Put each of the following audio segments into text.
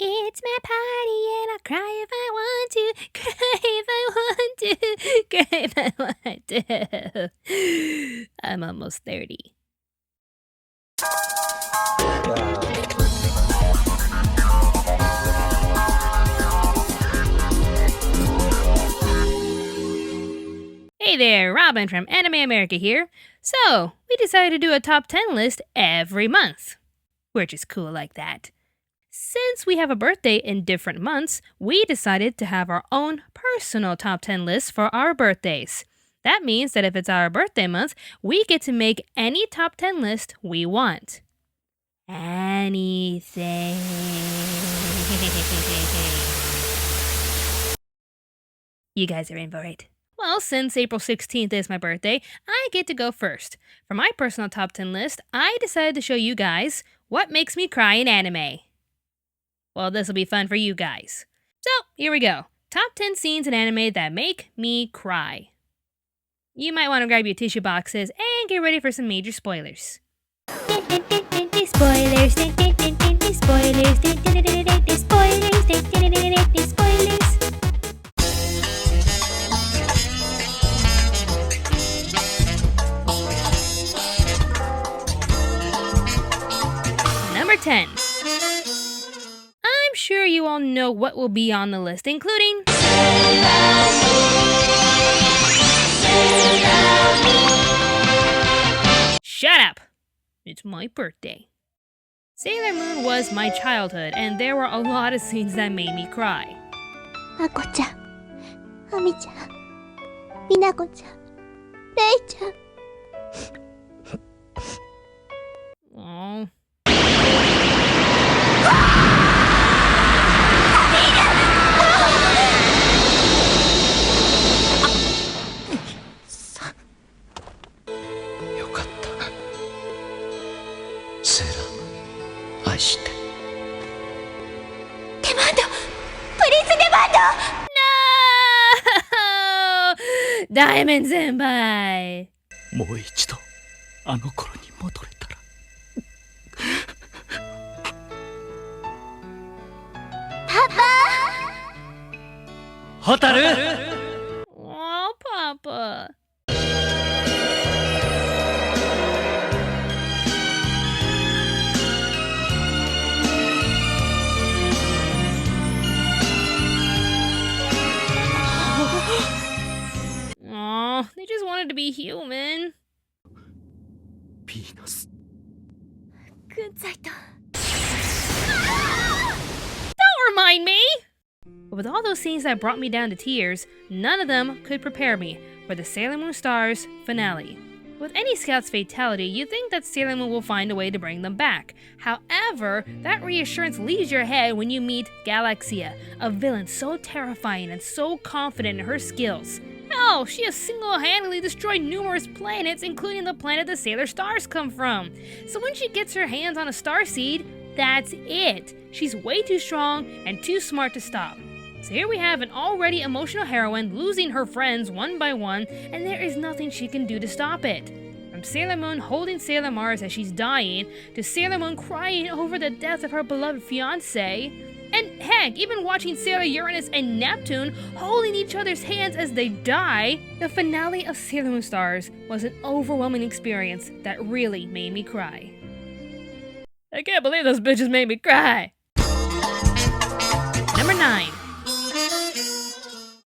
It's my party and I'll cry if I want to. Cry if I want to. Cry if I want to. I'm almost 30. Hey there, Robin from Anime America here. So, we decided to do a top 10 list every month. We're just cool like that. Since we have a birthday in different months, we decided to have our own personal top 10 lists for our birthdays. That means that if it's our birthday month, we get to make any top 10 list we want. Anything. You guys are in for it. Well, since April 16th is my birthday, I get to go first. For my personal top 10 list, I decided to show you guys what makes me cry in anime. Well, this will be fun for you guys. So, here we go. Top 10 scenes in anime that make me cry. You might want to grab your tissue boxes and get ready for some major spoilers. Spoilers, spoilers, spoilers. Number 10. I'm sure you all know what will be on the list, including Shut up! It's my birthday. Sailor Moon was my childhood, and there were a lot of scenes that made me cry. Ako-chan, Ami-chan, Minako-chan, Rei-chan. Aww. No! Diamond Senpai! もう一度あの頃に戻れたら。パパ！ホタル！ Oh, Papa. Aw, they just wanted to be human. Venus. Don't remind me! But with all those scenes that brought me down to tears, none of them could prepare me for the Sailor Moon Stars finale. With any Scout's fatality, you think that Sailor Moon will find a way to bring them back. However, that reassurance leaves your head when you meet Galaxia, a villain so terrifying and so confident in her skills. Hell, she has single-handedly destroyed numerous planets, including the planet the Sailor Stars come from. So when she gets her hands on a star seed, that's it. She's way too strong and too smart to stop. So here we have an already emotional heroine losing her friends one by one, and there is nothing she can do to stop it. From Sailor Moon holding Sailor Mars as she's dying, to Sailor Moon crying over the death of her beloved fiancé, and heck, even watching Sailor Uranus and Neptune holding each other's hands as they die, the finale of Sailor Moon Stars was an overwhelming experience that really made me cry. I can't believe those bitches made me cry! Number 9.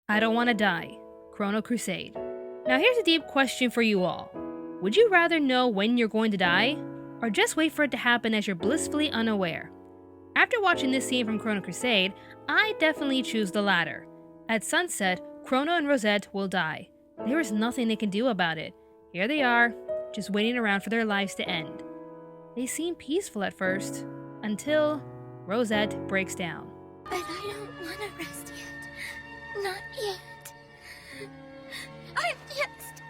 I Don't Wanna Die, Chrono Crusade. Now here's a deep question for you all. Would you rather know when you're going to die, or just wait for it to happen as you're blissfully unaware? After watching this scene from Chrono Crusade, I definitely choose the latter. At sunset, Chrono and Rosette will die. There is nothing they can do about it. Here they are, just waiting around for their lives to end. They seem peaceful at first, until Rosette breaks down. But I don't want to rest yet. Not yet. I'm just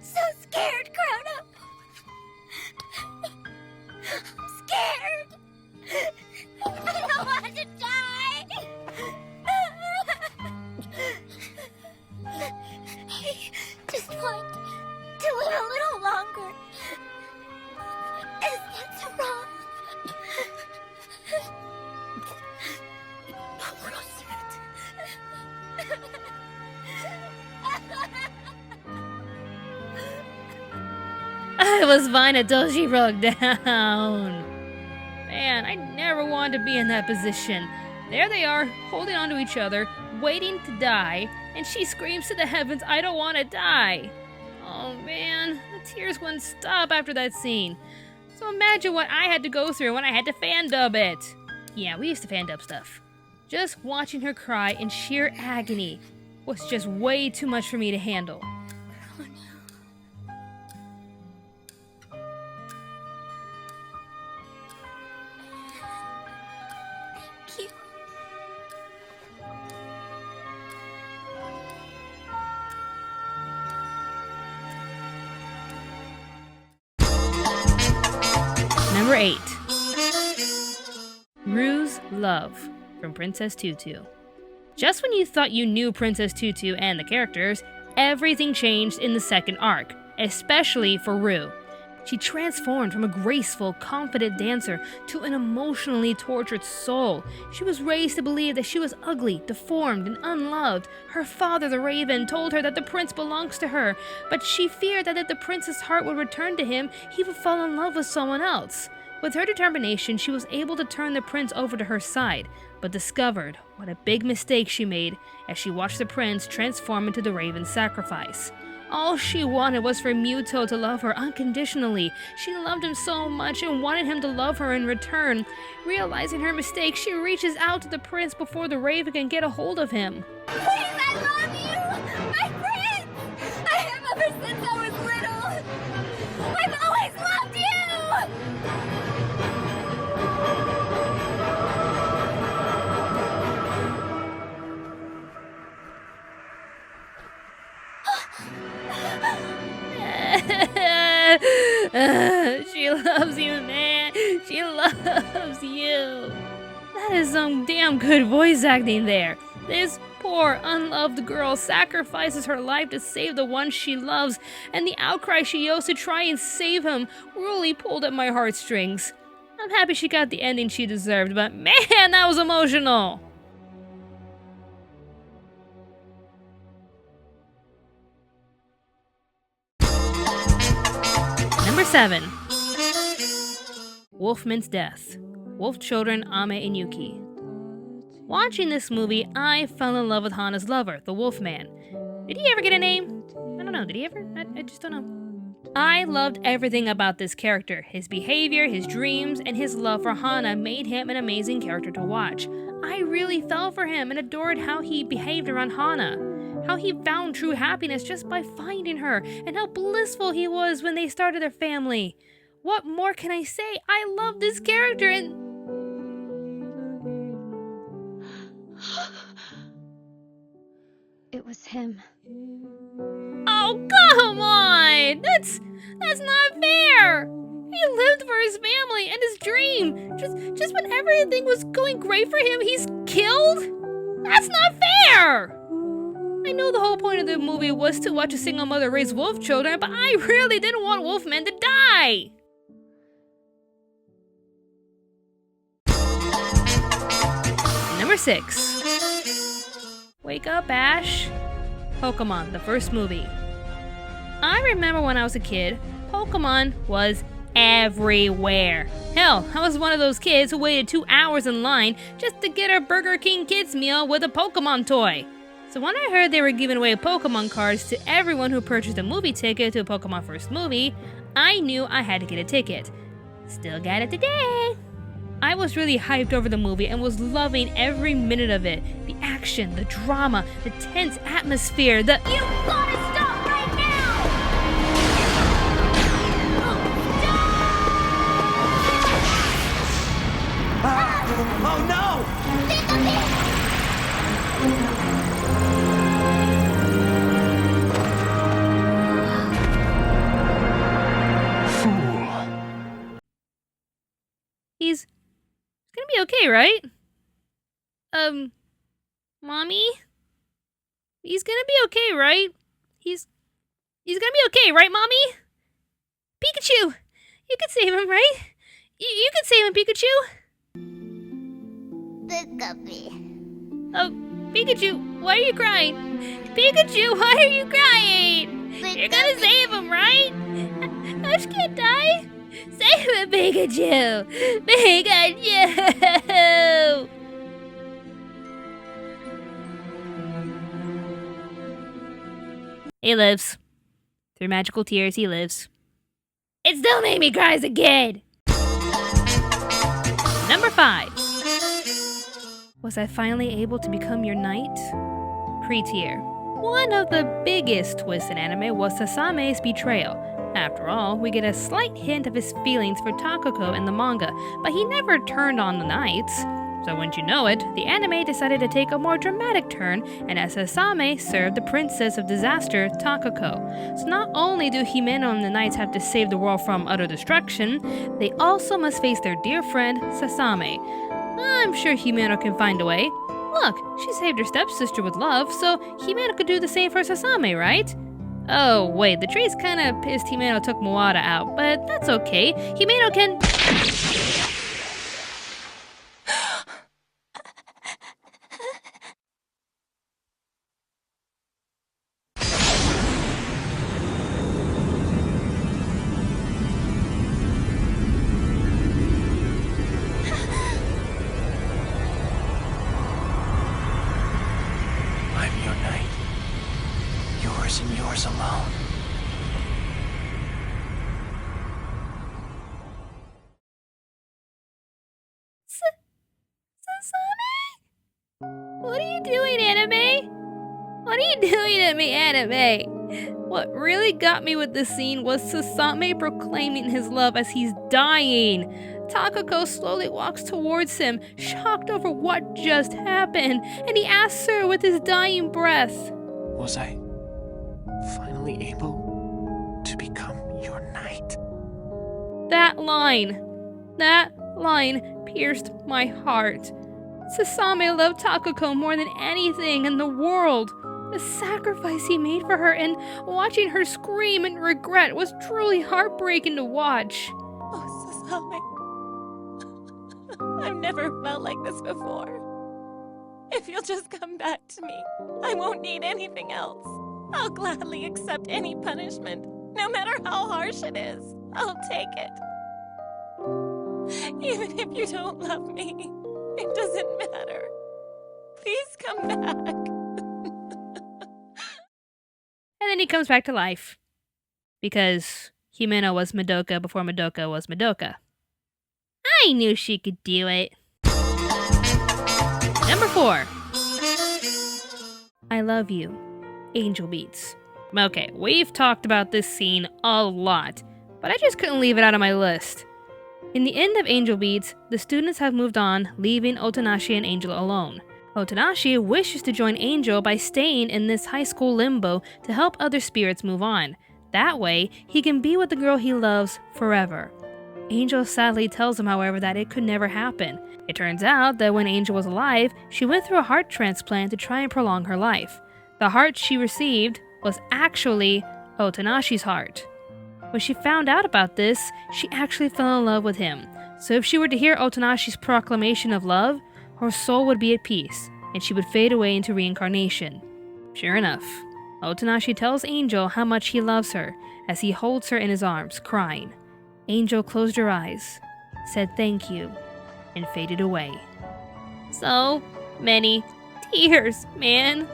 so scared, Chrono. I'm scared. I don't want to die. I just want to live a little longer. Is that so wrong? I was fine until she broke down. Man, I never wanted to be in that position. There they are, holding onto each other, waiting to die, and she screams to the heavens, I don't want to die. Oh man, the tears wouldn't stop after that scene. So imagine what I had to go through when I had to fan dub it. Yeah, we used to fan dub stuff. Just watching her cry in sheer agony was just way too much for me to handle. Thank you. Number 8. Rue's Love from Princess TuTu. Just when you thought you knew Princess TuTu and the characters, everything changed in the second arc, especially for Rue. She transformed from a graceful, confident dancer to an emotionally tortured soul. She was raised to believe that she was ugly, deformed, and unloved. Her father, the Raven, told her that the prince belongs to her, but she feared that if the prince's heart would return to him, he would fall in love with someone else. With her determination, she was able to turn the prince over to her side, but discovered what a big mistake she made as she watched the prince transform into the Raven's sacrifice. All she wanted was for Muto to love her unconditionally. She loved him so much and wanted him to love her in return. Realizing her mistake, she reaches out to the prince before the Raven can get a hold of him. Please, I love you! My prince! I have ever since I was little! I've always loved you! She loves you, man. She loves you. That is some damn good voice acting there. This poor, unloved girl sacrifices her life to save the one she loves, and the outcry she yells to try and save him really pulled at my heartstrings. I'm happy she got the ending she deserved, but man, that was emotional. Number 7. Wolfman's Death. Wolf Children Ame and Yuki. Watching this movie, I fell in love with Hana's lover, the Wolfman. Did he ever get a name? I don't know, did he ever? I just don't know. I loved everything about this character. His behavior, his dreams, and his love for Hana made him an amazing character to watch. I really fell for him and adored how he behaved around Hana. How he found true happiness just by finding her, and how blissful he was when they started their family. What more can I say? I love this character and... It was him. Oh, come on! That's not fair! He lived for his family and his dream. Just when everything was going great for him, he's killed? That's not fair! I know the whole point of the movie was to watch a single mother raise wolf children, but I really didn't want Wolfman to die! Number 6. Wake Up, Ash. Pokemon, the first movie. I remember when I was a kid, Pokemon was everywhere. Hell, I was one of those kids who waited 2 hours in line just to get a Burger King kids meal with a Pokemon toy. So when I heard they were giving away Pokemon cards to everyone who purchased a movie ticket to a Pokemon first movie, I knew I had to get a ticket. Still got it today. I was really hyped over the movie and was loving every minute of it. The action, the drama, the tense atmosphere, the... You gotta stop right now! Oh no! Think of it! He's gonna be okay, right? Mommy? He's gonna be okay, right? He's gonna be okay, right, Mommy? Pikachu! You can save him, right? You can save him, Pikachu! Think of me. Oh, Pikachu, why are you crying? Pikachu, why are you crying? You're gonna save him, right? Ash can't can't die? Save it, Pikachu! Pikachu! He lives. Through magical tears, he lives. It still made me cry as a kid! Number 5. Was I finally able to become your knight? Pretear. One of the biggest twists in anime was Sasame's betrayal. After all, we get a slight hint of his feelings for Takako in the manga, but he never turned on the knights. So wouldn't you know it, the anime decided to take a more dramatic turn, and as Sasame served the princess of disaster, Takako. So not only do Himeno and the knights have to save the world from utter destruction, they also must face their dear friend, Sasame. I'm sure Himeno can find a way. Look, she saved her stepsister with love, so Himeno could do the same for Sasame, right? Oh, wait, the tree's kinda pissed Himeno took Mawada out, but that's okay. Himeno can... I'm your knight. Yours and yours alone. Sasame? What are you doing, anime? What are you doing to me, anime? What really got me with this scene was Sasame proclaiming his love as he's dying. Takako slowly walks towards him, shocked over what just happened, and he asks her with his dying breath, Was I finally able to become your knight? That line pierced my heart. Sasame loved Takako more than anything in the world. The sacrifice he made for her and watching her scream in regret was truly heartbreaking to watch. Oh, Sasame. I've never felt like this before. If you'll just come back to me, I won't need anything else. I'll gladly accept any punishment, no matter how harsh it is. I'll take it. Even if you don't love me, it doesn't matter. Please come back. And then he comes back to life. Because Himeno was Madoka before Madoka was Madoka. I knew she could do it. Number 4. I love you. Angel Beats. Okay, we've talked about this scene a lot, but I just couldn't leave it out of my list. In the end of Angel Beats, the students have moved on, leaving Otonashi and Angel alone. Otonashi wishes to join Angel by staying in this high school limbo to help other spirits move on. That way, he can be with the girl he loves forever. Angel sadly tells him, however, that it could never happen. It turns out that when Angel was alive, she went through a heart transplant to try and prolong her life. The heart she received was actually Otonashi's heart. When she found out about this, she actually fell in love with him. So if she were to hear Otonashi's proclamation of love, her soul would be at peace, and she would fade away into reincarnation. Sure enough, Otonashi tells Angel how much he loves her as he holds her in his arms, crying. Angel closed her eyes, said thank you, and faded away. So many tears, man.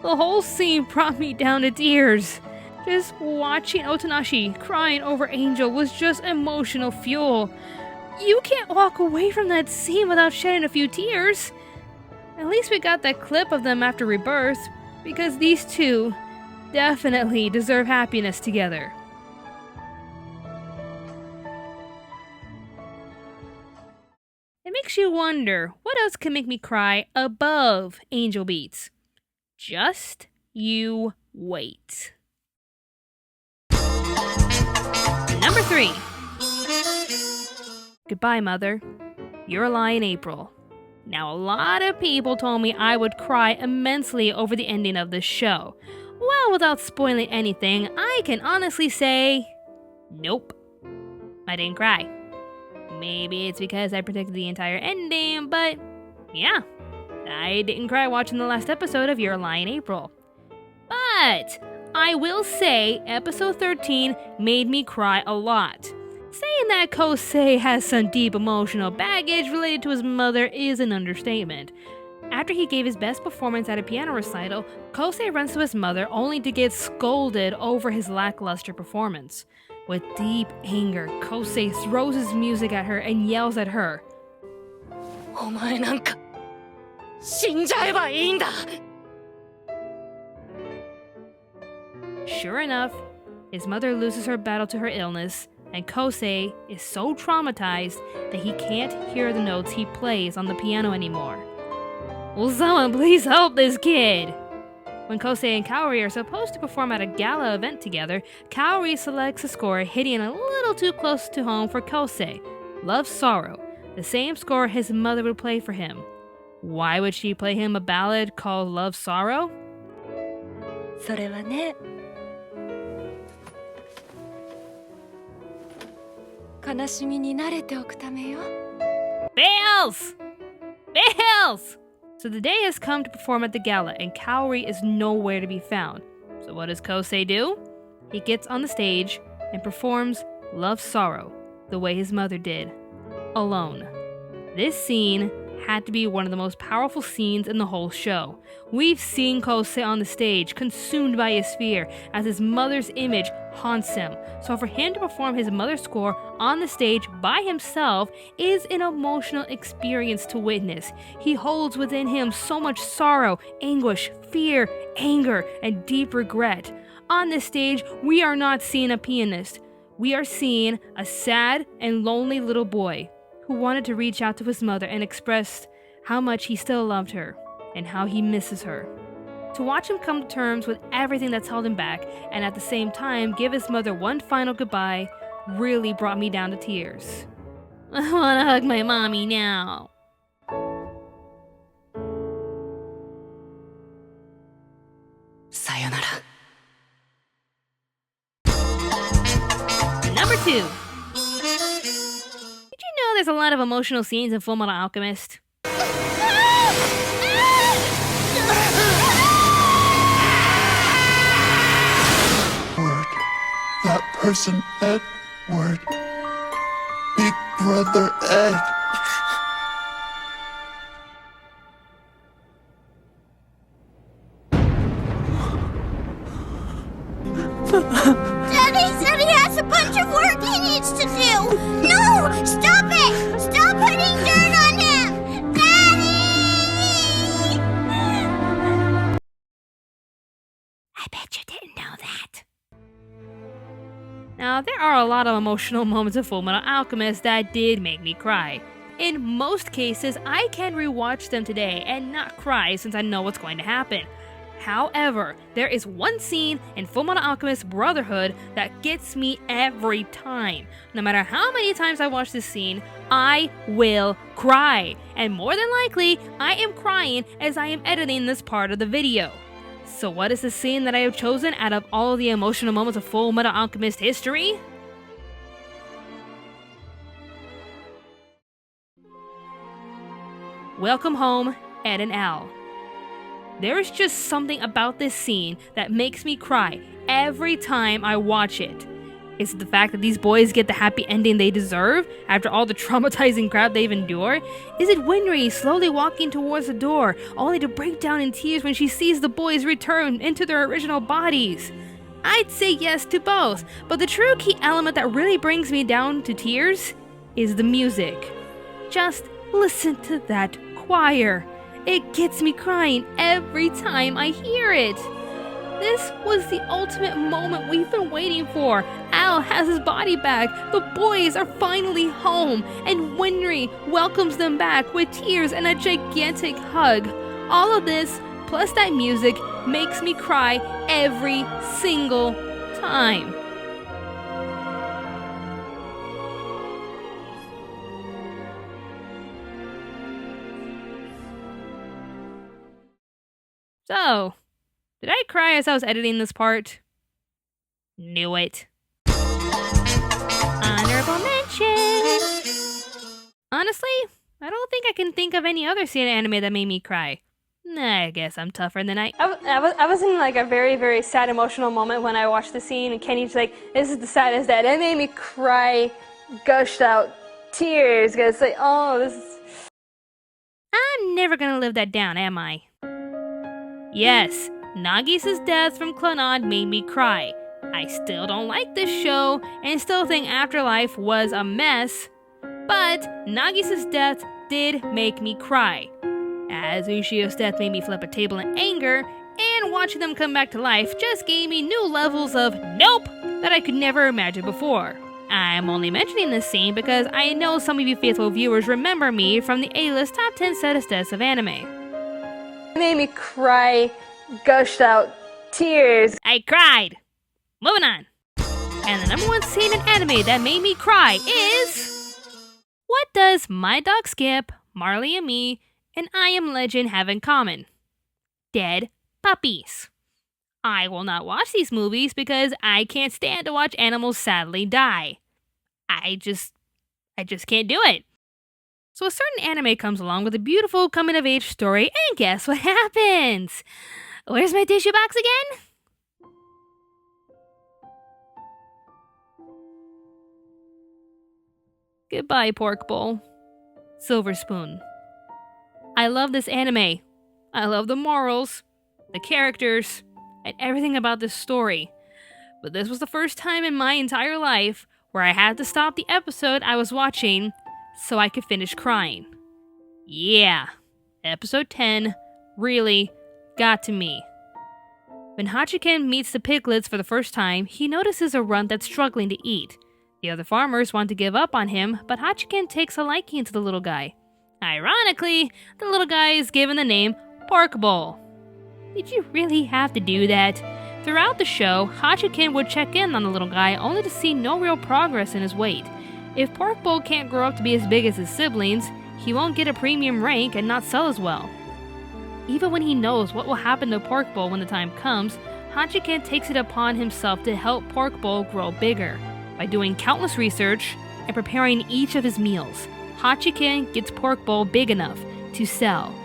The whole scene brought me down to tears. Just watching Otonashi crying over Angel was just emotional fuel. You can't walk away from that scene without shedding a few tears. At least we got that clip of them after rebirth, because these two definitely deserve happiness together. It makes you wonder, what else can make me cry above Angel Beats? Just you wait. Number 3. Goodbye, Mother. Your Lie in April. Now, a lot of people told me I would cry immensely over the ending of this show. Well, without spoiling anything, I can honestly say, nope. I didn't cry. Maybe it's because I predicted the entire ending, but yeah, I didn't cry watching the last episode of Your Lie in April. But I will say episode 13 made me cry a lot. Saying that Kosei has some deep emotional baggage related to his mother is an understatement. After he gave his best performance at a piano recital, Kosei runs to his mother only to get scolded over his lackluster performance. With deep anger, Kosei throws his music at her and yells at her. お前なんか死んじゃえばいいんだ Sure enough, his mother loses her battle to her illness, and Kosei is so traumatized that he can't hear the notes he plays on the piano anymore. Will someone please help this kid? When Kosei and Kaori are supposed to perform at a gala event together, Kaori selects a score hitting a little too close to home for Kosei, Love Sorrow, the same score his mother would play for him. Why would she play him a ballad called Love Sorrow? それはね悲しみに慣れておくためよ Fails! Fails! So the day has come to perform at the gala, and Kaori is nowhere to be found. So what does Kosei do? He gets on the stage and performs Love Sorrow, the way his mother did, alone. This scene had to be one of the most powerful scenes in the whole show. We've seen Kosei on the stage, consumed by his fear, as his mother's image haunts him. So for him to perform his mother's score on the stage by himself is an emotional experience to witness. He holds within him so much sorrow, anguish, fear, anger, and deep regret. On this stage, we are not seeing a pianist. We are seeing a sad and lonely little boy who wanted to reach out to his mother and expressed how much he still loved her and how he misses her. To watch him come to terms with everything that's held him back and at the same time give his mother one final goodbye really brought me down to tears. I want to hug my mommy now. Sayonara. Number 2. Did you know there's a lot of emotional scenes in Fullmetal Alchemist? That person, Edward. Big Brother Ed. Daddy said he has a bunch of work he needs to do! No! Stop it! Stop putting dirt on him! Daddy! I bet you didn't know that. Now, there are a lot of emotional moments of Fullmetal Alchemist that did make me cry. In most cases, I can rewatch them today and not cry since I know what's going to happen. However, there is one scene in Fullmetal Alchemist Brotherhood that gets me every time. No matter how many times I watch this scene, I will cry. And more than likely, I am crying as I am editing this part of the video. So what is the scene that I have chosen out of all of the emotional moments of Fullmetal Alchemist history? Welcome home, Ed and Al. There is just something about this scene that makes me cry every time I watch it. Is it the fact that these boys get the happy ending they deserve after all the traumatizing crap they've endured? Is it Winry slowly walking towards the door, only to break down in tears when she sees the boys return into their original bodies? I'd say yes to both, but the true key element that really brings me down to tears is the music. Just listen to that choir. It gets me crying every time I hear it. This was the ultimate moment we've been waiting for. Al has his body back, the boys are finally home, and Winry welcomes them back with tears and a gigantic hug. All of this, plus that music, makes me cry every single time. So, did I cry as I was editing this part? Knew it. Honorable mention! Honestly, I don't think I can think of any other scene in anime that made me cry. I guess I'm tougher than I was in like a very, very sad emotional moment when I watched the scene, and Kenny's like, this is the saddest that. It made me cry, gushed out tears, because like, oh, this is... I'm never gonna live that down, am I? Yes, Nagisa's death from Clannad made me cry. I still don't like this show, and still think Afterlife was a mess, but Nagisa's death did make me cry. As Ushio's death made me flip a table in anger, and watching them come back to life just gave me new levels of nope that I could never imagine before. I'm only mentioning this scene because I know some of you faithful viewers remember me from the A-list top 10 saddest deaths of anime. It made me cry, gushed out tears. I cried! Moving on. And the number one scene in anime that made me cry is... What does My Dog Skip, Marley and Me, and I Am Legend have in common? Dead puppies. I will not watch these movies because I can't stand to watch animals sadly die. I just can't do it. So a certain anime comes along with a beautiful coming-of-age story, and guess what happens? Where's my tissue box again? Goodbye, pork bowl. Silver spoon. I love this anime. I love the morals, the characters, and everything about this story. But this was the first time in my entire life where I had to stop the episode I was watching so I could finish crying. Yeah, episode 10 really got to me. When Hachiken meets the piglets for the first time, he notices a runt that's struggling to eat. The other farmers want to give up on him, but Hachiken takes a liking to the little guy. Ironically, the little guy is given the name Pork Bowl. Did you really have to do that? Throughout the show, Hachiken would check in on the little guy only to see no real progress in his weight. If Pork Bowl can't grow up to be as big as his siblings, he won't get a premium rank and not sell as well. Even when he knows what will happen to Pork Bowl when the time comes, Hachiken takes it upon himself to help Pork Bowl grow bigger. By doing countless research and preparing each of his meals, Hachiken gets Pork Bowl big enough to sell,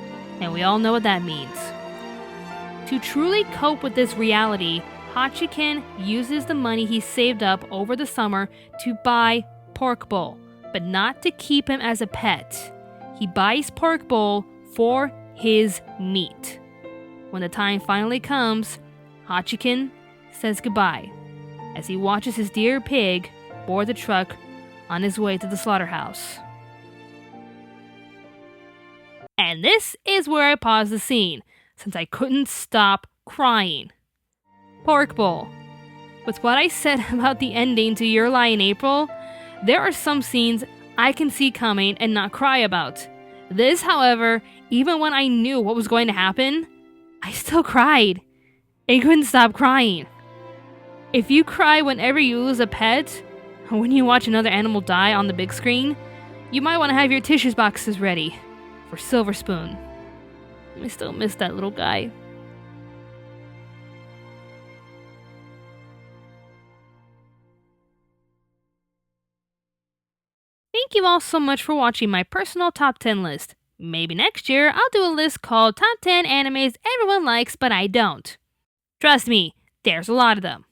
and we all know what that means. To truly cope with this reality, Hachiken uses the money he saved up over the summer to buy Pork Bowl, but not to keep him as a pet. He buys Pork Bowl for his meat. When the time finally comes, Hachiken says goodbye as he watches his dear pig board the truck on his way to the slaughterhouse. And this is where I pause the scene, since I couldn't stop crying. Pork Bowl. With what I said about the ending to Your Lie in April, there are some scenes I can see coming and not cry about. This, however, even when I knew what was going to happen, I still cried. I couldn't stop crying. If you cry whenever you lose a pet, or when you watch another animal die on the big screen, you might want to have your tissues boxes ready for Silver Spoon. I still miss that little guy. Thank you all so much for watching my personal top 10 list. Maybe next year I'll do a list called Top 10 Animes Everyone Likes But I Don't. Trust me, there's a lot of them.